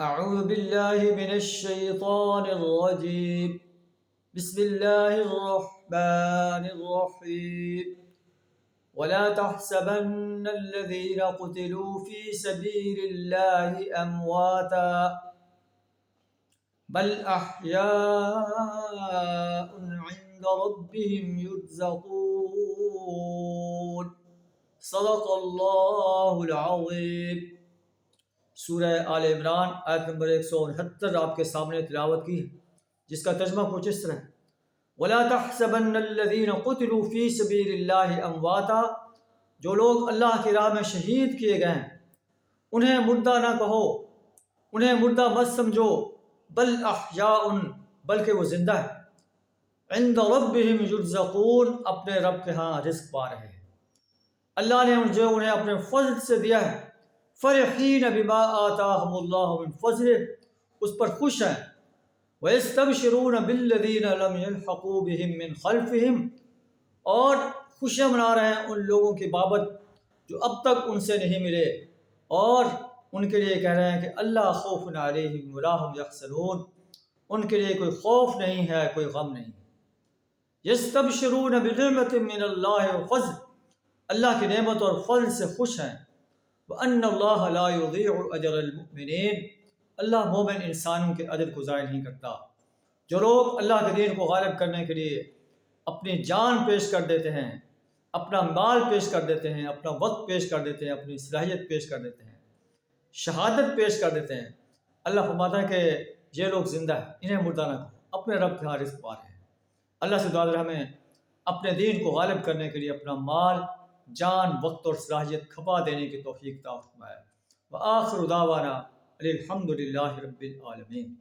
أعوذ بالله من الشيطان الرجيم. بسم الله الرحمن الرحيم. ولا تحسبن الذين قتلوا في سبيل الله أمواتا بل أحياء عند ربهم يرزقون. صدق الله العظيم. سورہ آل عمران آیت نمبر 169 آپ کے سامنے تلاوت کی ہے، جس کا ترجمہ کچھ اس طرح ہے: وَلَا تَحْسَبَنَّ الَّذِينَ قُتِلُوا فِي سَبِيلِ اللَّهِ أَمْوَاتًا، جو لوگ اللہ کی راہ میں شہید کیے گئے ہیں انہیں مردہ نہ کہو، انہیں مردہ مت سمجھو، بل احیاء، بلکہ وہ زندہ ہے، عند ربهم یرزقون، اپنے رب کے ہاں رزق پا رہے ہیں۔ اللہ نے جو انہیں اپنے فضل سے دیا ہے، فرحین بما آتاہم اللہ من فضل، اس پر خوش ہیں، ویستبشرون بالذین لم یلحقوا بہم من خلفہم، اور خوشیاں منا رہے ہیں ان لوگوں کی بابت جو اب تک ان سے نہیں ملے، اور ان کے لیے کہہ رہے ہیں کہ اللہ خوف علیہم ولا هم یحزنون، ان کے لیے کوئی خوف نہیں ہے، کوئی غم نہیں۔ یستبشرون بنعمت من اللہ وفضل، اللہ کی نعمت اور فضل سے خوش ہیں۔ وَأَنَّ اللَّهَ لَا يُضِيعُ أَجْرَ الْمُؤْمِنِينَ، اللہ مومن انسانوں کے اجر کو ضائع نہیں کرتا۔ جو لوگ اللہ کے دین کو غالب کرنے کے لیے اپنی جان پیش کر دیتے ہیں، اپنا مال پیش کر دیتے ہیں، اپنا وقت پیش کر دیتے ہیں، اپنی صلاحیت پیش کر دیتے ہیں، شہادت پیش کر دیتے ہیں، اللہ فرماتا ہے کہ یہ لوگ زندہ ہیں، انہیں مردہ نہ کہو، اپنے رب کے ہاں رزق پا رہے ہیں۔ اللہ سے دعا ہے ہمیں اپنے دین کو غالب کرنے کے لیے اپنا مال، جان، وقت اور صلاحیت کھپا دینے کی توفیق عطا فرمائے۔ وآخر دعوانا الحمد للہ رب العالمین۔